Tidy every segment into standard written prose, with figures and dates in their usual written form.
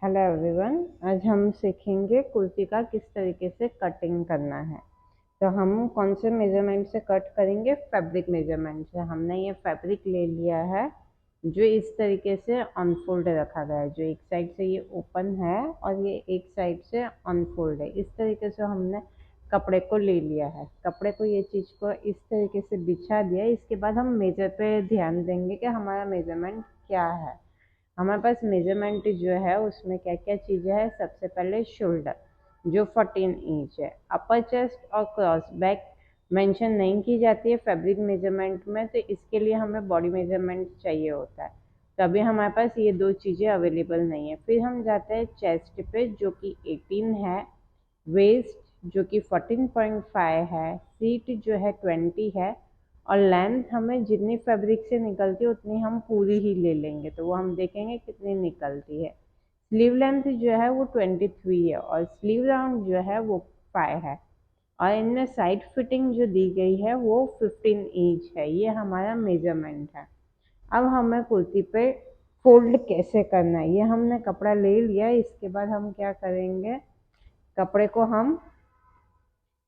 Hello everyone. आज हम सीखेंगे कुर्ती का किस तरीके से कटिंग करना है। तो हम कौन से मेजरमेंट से कट करेंगे? फैब्रिक मेजरमेंट से। हमने ये फैब्रिक ले लिया है जो इस तरीके से अनफोल्ड रखा गया है, जो एक साइड से ये ओपन है और ये एक साइड से अनफोल्ड है। इस तरीके से हमने कपड़े को ले लिया है। कपड़े को ये चीज़ को इस तरीके से बिछा दिया। इसके बाद हम मेजर पे ध्यान देंगे कि हमारा मेजरमेंट क्या है। हमारे पास मेजरमेंट जो है उसमें क्या क्या चीज़ें हैं। सबसे पहले शोल्डर जो 14 इंच है। अपर चेस्ट और क्रॉस बैक मेंशन नहीं की जाती है फैब्रिक मेजरमेंट में, तो इसके लिए हमें बॉडी मेजरमेंट चाहिए होता है। तो अभी हमारे पास ये दो चीज़ें अवेलेबल नहीं है। फिर हम जाते हैं चेस्ट पे जो कि 18 है, वेस्ट जो कि 14.5 है, सीट जो है 20 है, और लेंथ हमें जितनी फैब्रिक से निकलती है उतनी हम पूरी ही ले लेंगे। तो वो हम देखेंगे कितनी निकलती है। स्लीव लेंथ जो है वो 23 है और स्लीव राउंड जो है वो 5 है। और इनमें साइड फिटिंग जो दी गई है वो 15 इंच है। ये हमारा मेजरमेंट है। अब हमें कुर्ती पे फोल्ड कैसे करना है, ये हमने कपड़ा ले लिया। इसके बाद हम क्या करेंगे, कपड़े को हम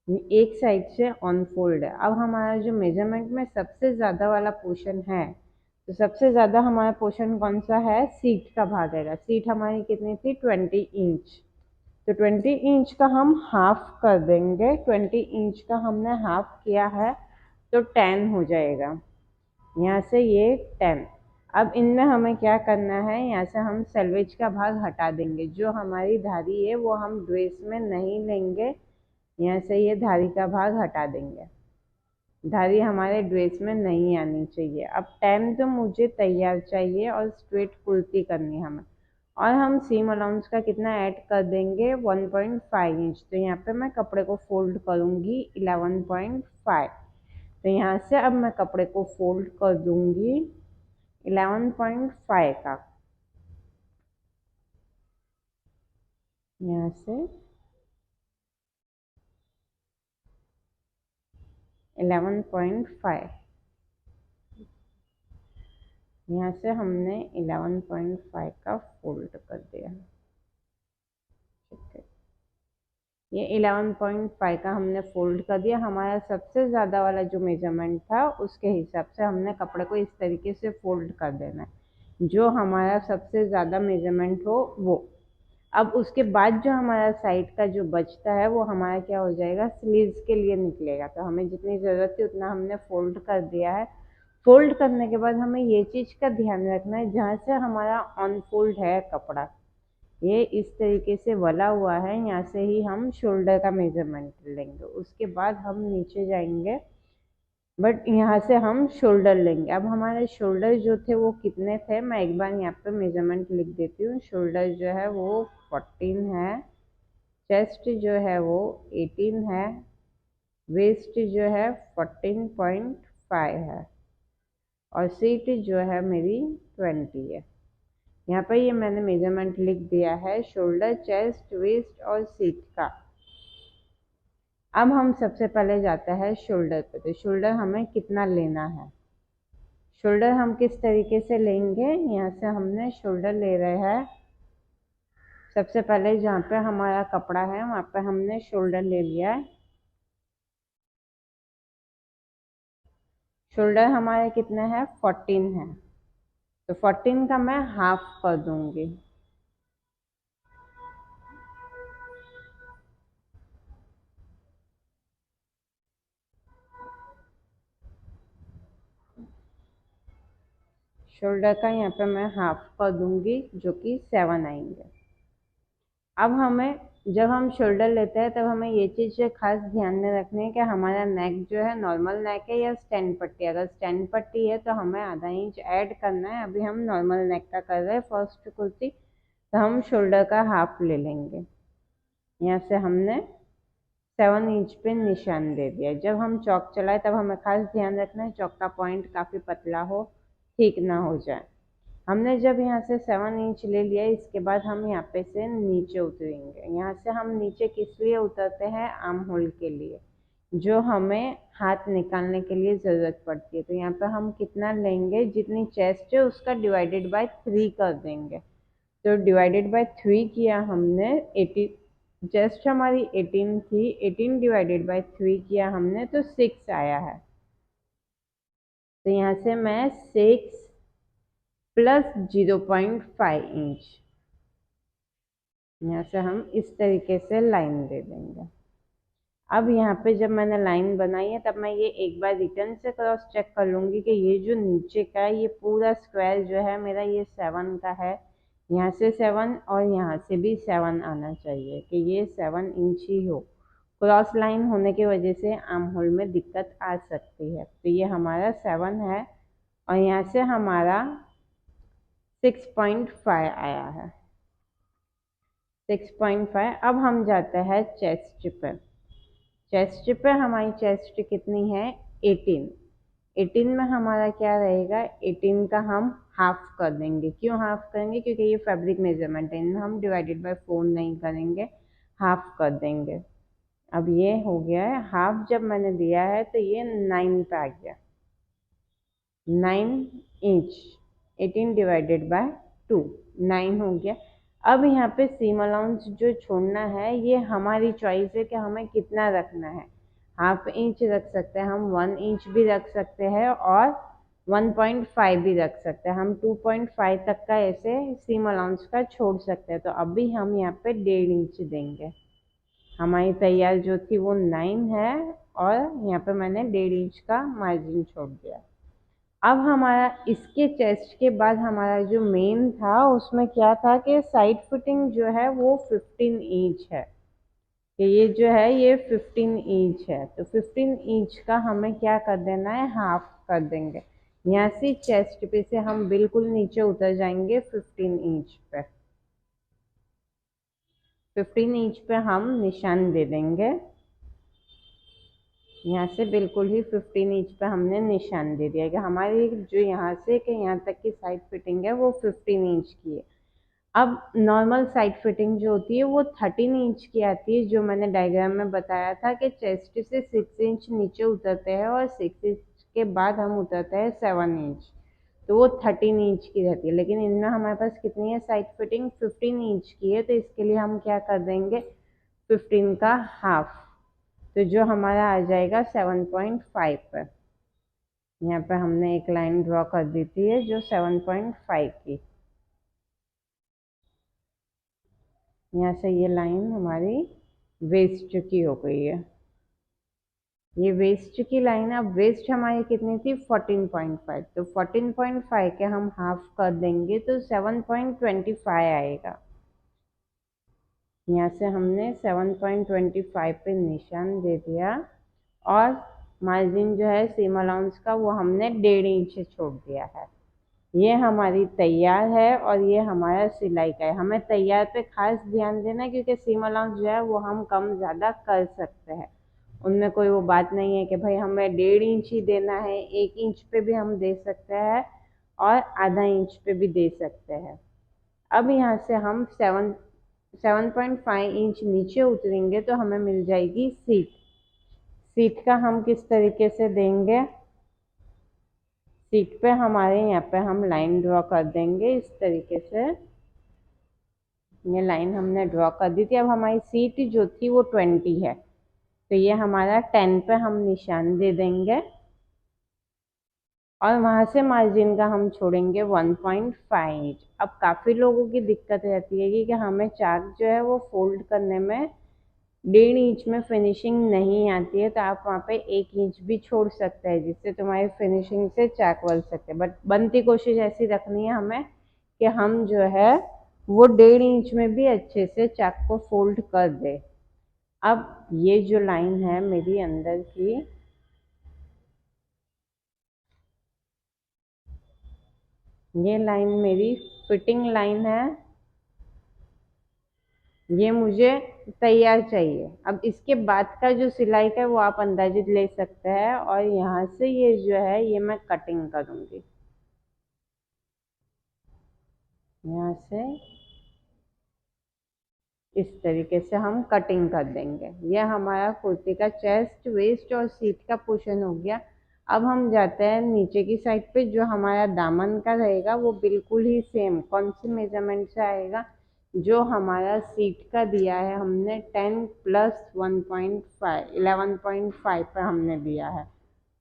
एक साइड से अनफोल्ड है। अब हमारा जो मेजरमेंट में सबसे ज़्यादा वाला पोर्शन है, तो सबसे ज़्यादा हमारा पोर्शन कौन सा है? सीट का भाग है। सीट हमारी कितनी थी? 20 इंच। तो 20 इंच का हम हाफ कर देंगे। 20 इंच का हमने हाफ किया है तो 10 हो जाएगा। यहाँ से ये 10। अब इनमें हमें क्या करना है, यहाँ से हम सेल्वेज का भाग हटा देंगे। जो हमारी धारी है वो हम ड्रेस में नहीं लेंगे। यहाँ से ये धारी का भाग हटा देंगे। धारी हमारे ड्रेस में नहीं आनी चाहिए। अब 10 तो मुझे तैयार चाहिए और स्ट्रेट कुर्ती करनी हमें। और हम सीम अलाउंस का कितना ऐड कर देंगे? 1.5 इंच। तो यहाँ पे मैं कपड़े को फोल्ड करूँगी 11.5। तो यहाँ से अब मैं कपड़े को फोल्ड कर दूँगी 11.5 का। यहाँ से 11.5, यहाँ से हमने 11.5 का फोल्ड कर दिया। ठीक है, ये 11.5 का हमने फोल्ड कर दिया। हमारा सबसे ज़्यादा वाला जो मेजरमेंट था उसके हिसाब से हमने कपड़े को इस तरीके से फोल्ड कर देना है, जो हमारा सबसे ज़्यादा मेजरमेंट हो वो। अब उसके बाद जो हमारा साइड का जो बचता है वो हमारा क्या हो जाएगा? स्लीव्स के लिए निकलेगा। तो हमें जितनी ज़रूरत थी उतना हमने फोल्ड कर दिया है। फोल्ड करने के बाद हमें ये चीज़ का ध्यान रखना है, जहाँ से हमारा अनफोल्ड है कपड़ा, ये इस तरीके से वला हुआ है, यहाँ से ही हम शोल्डर का मेजरमेंट लेंगे। उसके बाद हम नीचे जाएंगे, बट यहाँ से हम शोल्डर लेंगे। अब हमारे शोल्डर जो थे वो कितने थे, मैं एक बार यहाँ पे मेजरमेंट लिख देती हूँ। शोल्डर जो है वो 14 है, चेस्ट जो है वो 18 है, वेस्ट जो है 14.5 है, और सीट जो है मेरी 20 है। यहाँ पर ये मैंने मेजरमेंट लिख दिया है शोल्डर, चेस्ट, वेस्ट और सीट का। अब हम सबसे पहले जाता है शोल्डर पे। तो शोल्डर हमें कितना लेना है, शोल्डर हम किस तरीके से लेंगे? यहाँ से हमने शोल्डर ले रहे हैं। सबसे पहले जहाँ पे हमारा कपड़ा है वहाँ पे हमने शोल्डर ले लिया है। शोल्डर हमारे कितने हैं? 14 है। तो 14 का मैं हाफ कर दूंगी। शोल्डर का यहाँ पे मैं हाफ कर दूंगी, जो कि 7 आएंगे। अब हमें, जब हम शोल्डर लेते हैं तब हमें ये चीज़ खास ध्यान में रखनी है कि हमारा नेक जो है नॉर्मल नेक है या स्टैंड पट्टी। अगर स्टैंड पट्टी है तो हमें आधा इंच ऐड करना है। अभी हम नॉर्मल नेक का कर रहे हैं फर्स्ट कुर्ती, तो हम शोल्डर का हाफ ले लेंगे। यहाँ से हमने 7 इंच पे निशान दे दिया। जब हम चौक चलाए तब हमें खास ध्यान रखना है चौक का पॉइंट काफ़ी पतला हो, ठीक ना हो जाए। हमने जब यहाँ से 7 इंच ले लिया, इसके बाद हम यहाँ पे से नीचे उतरेंगे। यहाँ से हम नीचे किस लिए उतरते हैं? आर्म होल के लिए, जो हमें हाथ निकालने के लिए ज़रूरत पड़ती है। तो यहाँ पे हम कितना लेंगे? जितनी चेस्ट है उसका डिवाइडेड बाय 3 कर देंगे। तो डिवाइडेड बाय 3 किया हमने, 18 जस्ट हमारी 18 थी, 18 डिवाइडेड बाय 3 किया हमने तो 6 आया है। तो यहाँ से मैं 6 प्लस 0.5 इंच, यहाँ से हम इस तरीके से लाइन दे देंगे। अब यहाँ पे जब मैंने लाइन बनाई है तब मैं ये एक बार रिटर्न से क्रॉस चेक कर लूँगी कि ये जो नीचे का है ये पूरा स्क्वायर जो है मेरा ये 7 का है, यहाँ से 7 और यहाँ से भी 7 आना चाहिए कि ये 7 इंच ही हो। क्रॉस लाइन होने की वजह से आर्म होल में दिक्कत आ सकती है। तो ये हमारा 7 है और यहाँ से हमारा 6.5 आया है, 6.5। अब हम जाते हैं चेस्ट पे। चेस्ट पे हमारी चेस्ट कितनी है, 18। 18 में हमारा क्या रहेगा, 18 का हम हाफ कर देंगे। क्यों हाफ करेंगे, क्योंकि ये फैब्रिक मेजरमेंट है, इनमें हम डिवाइडेड बाय 4 नहीं करेंगे, हाफ कर देंगे। अब ये हो गया है हाफ, जब मैंने दिया है तो ये 9 पे आ गया, 9 इंच। 18 डिवाइडेड बाय 2, 9 हो गया। अब यहाँ पे सीम अलाउंस जो छोड़ना है ये हमारी चॉइस है कि हमें कितना रखना है। हाफ इंच रख सकते हैं हम, 1 इंच भी रख सकते हैं और 1.5 भी रख सकते हैं हम, 2.5 तक का ऐसे सीम अलाउंस का छोड़ सकते हैं। तो अभी हम यहाँ पे 1.5 इंच देंगे। हमारी तैयार जो थी वो 9 है और यहाँ पे मैंने 1.5 इंच का मार्जिन छोड़ दिया। अब हमारा इसके चेस्ट के बाद हमारा जो मेन था उसमें क्या था कि साइड फिटिंग जो है वो 15 इंच है, कि ये जो है ये 15 इंच है। तो 15 इंच का हमें क्या कर देना है, हाफ कर देंगे। यहाँ से चेस्ट पे से हम बिल्कुल नीचे उतर जाएंगे 15 इंच पे। 15 इंच पे हम निशान दे देंगे, यहाँ से बिल्कुल ही 15 इंच पे हमने निशान दे दिया कि हमारी जो यहाँ से कि यहाँ तक की साइड फिटिंग है वो 15 इंच की है। अब नॉर्मल साइड फिटिंग जो होती है वो 13 इंच की आती है, जो मैंने डायग्राम में बताया था कि चेस्ट से 6 इंच नीचे उतरते हैं और 6 इंच के बाद हम उतरते हैं 7 इंच, तो वो 13 इंच की रहती है। लेकिन इनमें हमारे पास कितनी है साइड फिटिंग, 15 इंच की है। तो इसके लिए हम क्या कर देंगे, 15 का हाफ, तो जो हमारा आ जाएगा 7.5 पर। यहाँ पे हमने एक लाइन ड्रॉ कर दी थी है जो 7.5 की। यहाँ से ये लाइन हमारी वेस्ट की हो गई है, ये वेस्ट की लाइन है। अब वेस्ट हमारी कितनी थी, 14.5, तो 14.5 के हम हाफ कर देंगे तो 7.25 आएगा। यहाँ से हमने 7.25 पे निशान दे दिया और मार्जिन जो है सीम अलाउंस का वो हमने 1.5 इंच छोड़ दिया है। ये हमारी तैयार है और ये हमारा सिलाई का है। हमें तैयार पे खास ध्यान देना है क्योंकि सीम अलाउंस जो है वो हम कम ज़्यादा कर सकते हैं, उनमें कोई वो बात नहीं है कि भाई हमें 1.5 इंच ही देना है, 1 इंच पे भी हम दे सकते हैं और आधा इंच पे भी दे सकते हैं। अब यहाँ से हम 7.5 इंच नीचे उतरेंगे तो हमें मिल जाएगी सीट। सीट का हम किस तरीके से देंगे, सीट पे हमारे यहाँ पे हम लाइन ड्रॉ कर देंगे इस तरीके से। ये लाइन हमने ड्रॉ कर दी थी। अब हमारी सीट जो थी वो 20 है, तो ये हमारा 10 पे हम निशान दे देंगे और वहाँ से मार्जिन का हम छोड़ेंगे 1.5 इंच। अब काफ़ी लोगों की दिक्कत रहती है कि हमें चाक जो है वो फोल्ड करने में 1.5 इंच में फिनिशिंग नहीं आती है, तो आप वहाँ पे 1 इंच भी छोड़ सकते हैं जिससे तुम्हारी फिनिशिंग से चाक बन सकते हैं। बट बनती कोशिश ऐसी रखनी है हमें कि हम जो है वो 1.5 इंच में भी अच्छे से चाक को फोल्ड कर दे। अब ये जो लाइन है मेरी अंदर की, ये लाइन मेरी फिटिंग लाइन है, ये मुझे तैयार चाहिए। अब इसके बाद का जो सिलाई का है वो आप अंदाजित ले सकते हैं और यहाँ से ये जो है ये मैं कटिंग करूँगी, यहाँ से इस तरीके से हम कटिंग कर देंगे। यह हमारा कुर्ती का चेस्ट, वेस्ट और सीट का पोर्शन हो गया। अब हम जाते हैं नीचे की साइड पे, जो हमारा दामन का रहेगा वो बिल्कुल ही सेम कौन से मेजरमेंट से आएगा, जो हमारा सीट का दिया है हमने 10 प्लस 1.5 11.5 पर हमने दिया है।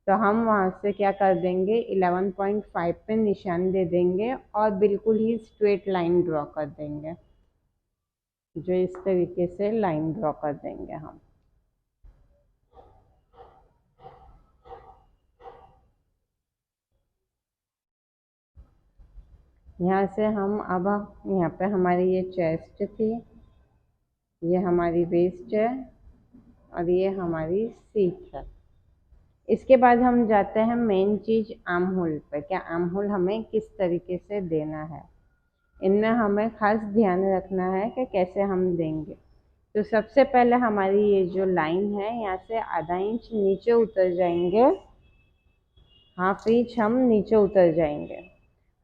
तो हम वहाँ से क्या कर देंगे, 11.5 पे निशान दे देंगे और बिल्कुल ही स्ट्रेट लाइन ड्रॉ कर देंगे, जो इस तरीके से लाइन ड्रॉ कर देंगे हम। यहाँ से हम अब यहाँ पे हमारी ये चेस्ट थी, ये हमारी वेस्ट है और ये हमारी सीट है। इसके बाद हम जाते हैं मेन चीज आर्म होल पे। क्या आर्म होल हमें किस तरीके से देना है, इनमें हमें खास ध्यान रखना है कि कैसे हम देंगे। तो सबसे पहले हमारी ये जो लाइन है यहाँ से आधा इंच नीचे उतर जाएंगे, हाफ इंच हम नीचे उतर जाएंगे।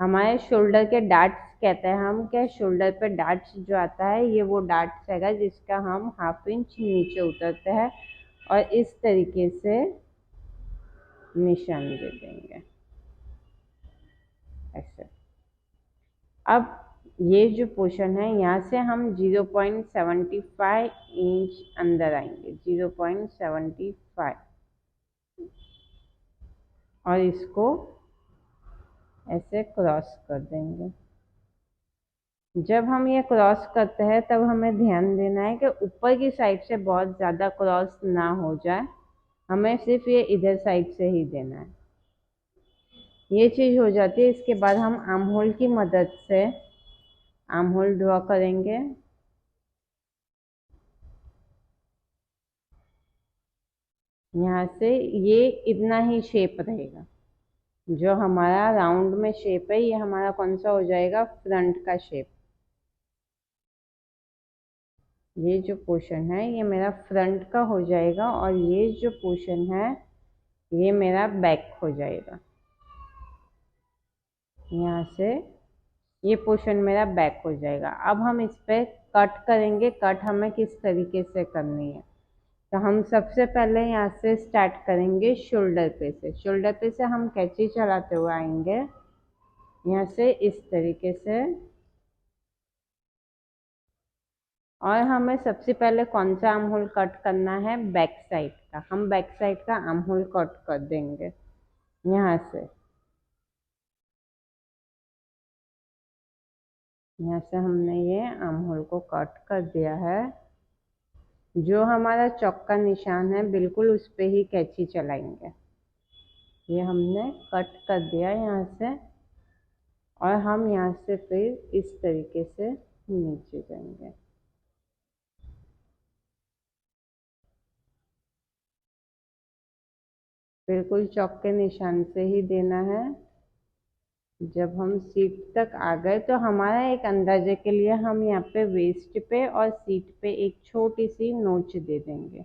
हमारे शोल्डर के डार्ट्स कहते हैं हम, क्या शोल्डर पे डार्ट्स जो आता है ये वो डार्ट्स हैगा जिसका हम हाफ इंच नीचे उतरते हैं और इस तरीके से निशान दे देंगे ऐसे। अब ये जो पोर्शन है यहाँ से हम 0.75 इंच अंदर आएंगे, 0.75, और इसको ऐसे क्रॉस कर देंगे। जब हम ये क्रॉस करते हैं तब हमें ध्यान देना है कि ऊपर की साइड से बहुत ज़्यादा क्रॉस ना हो जाए, हमें सिर्फ ये इधर साइड से ही देना है। ये चीज़ हो जाती है। इसके बाद हम आर्म होल की मदद से आर्म होल ड्रॉ करेंगे। यहाँ से ये इतना ही शेप रहेगा, जो हमारा राउंड में शेप है ये हमारा कौन सा हो जाएगा, फ्रंट का शेप। ये जो पोर्शन है ये मेरा फ्रंट का हो जाएगा और ये जो पोर्शन है ये मेरा बैक हो जाएगा। यहाँ से ये पोर्शन मेरा बैक हो जाएगा। अब हम इस पे कट करेंगे। कट हमें किस तरीके से करनी है, तो हम सबसे पहले यहाँ से स्टार्ट करेंगे शोल्डर पे से। शोल्डर पे से हम कैंची चलाते हुए आएंगे यहाँ से इस तरीके से, और हमें सबसे पहले कौन सा आर्म होल कट करना है, बैक साइड का। हम बैक साइड का आर्म होल कट कर देंगे यहाँ से। यहाँ से हमने ये आर्म होल को कट कर दिया है। जो हमारा चौक का निशान है बिल्कुल उस पे ही कैंची चलाएंगे। ये हमने कट कर दिया यहाँ से, और हम यहाँ से फिर इस तरीके से नीचे जाएंगे। बिल्कुल चौक के निशान से ही देना है। जब हम सीट तक आ गए तो हमारा एक अंदाजे के लिए हम यहाँ पे वेस्ट पे और सीट पे एक छोटी सी नोच दे देंगे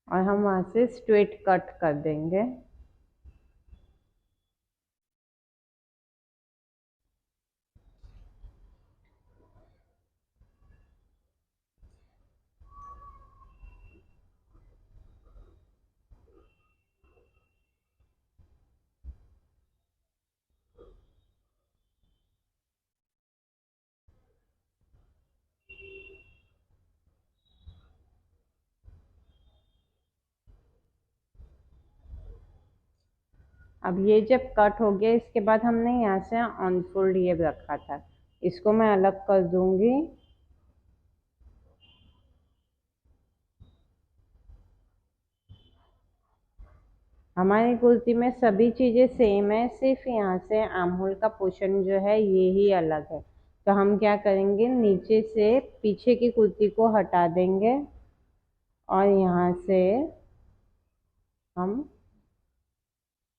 और हम वहाँ से स्ट्रेट कट कर देंगे। अब ये जब कट हो गया इसके बाद हमने यहाँ से ऑन फोल्ड ये रखा था, इसको मैं अलग कर दूंगी। हमारी कुर्ती में सभी चीज़ें सेम है, सिर्फ यहाँ से आर्म होल का पोर्शन जो है ये ही अलग है। तो हम क्या करेंगे, नीचे से पीछे की कुर्ती को हटा देंगे और यहाँ से हम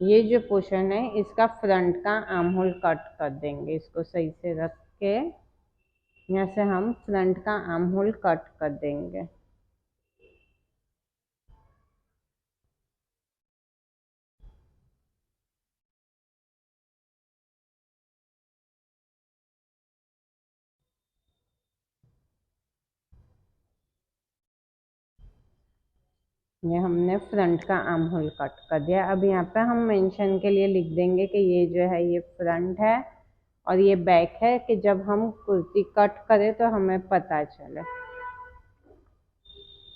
ये जो पोर्शन है इसका फ्रंट का आर्म होल कट कर देंगे। इसको सही से रख के यहाँ से हम फ्रंट का आर्म होल कट कर देंगे। ये हमने फ्रंट का आर्म होल कट कर दिया। अब यहाँ पे हम मेंशन के लिए लिख देंगे कि ये जो है ये फ्रंट है और ये बैक है, कि जब हम कुर्ती कट करें तो हमें पता चले।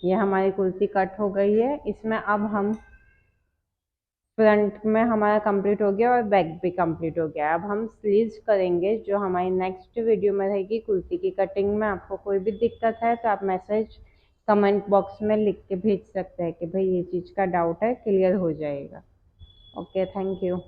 ये हमारी कुर्ती कट हो गई है। इसमें अब हम फ्रंट में हमारा कंप्लीट हो गया और बैक भी कंप्लीट हो गया। अब हम स्लीव्स करेंगे, जो हमारी नेक्स्ट वीडियो में रहेगी कुर्ती की कटिंग में। आपको कोई भी दिक्कत है तो आप मैसेज कमेंट बॉक्स में लिख के भेज सकते हैं कि भाई ये चीज़ का डाउट है, क्लियर हो जाएगा। Okay, thank you.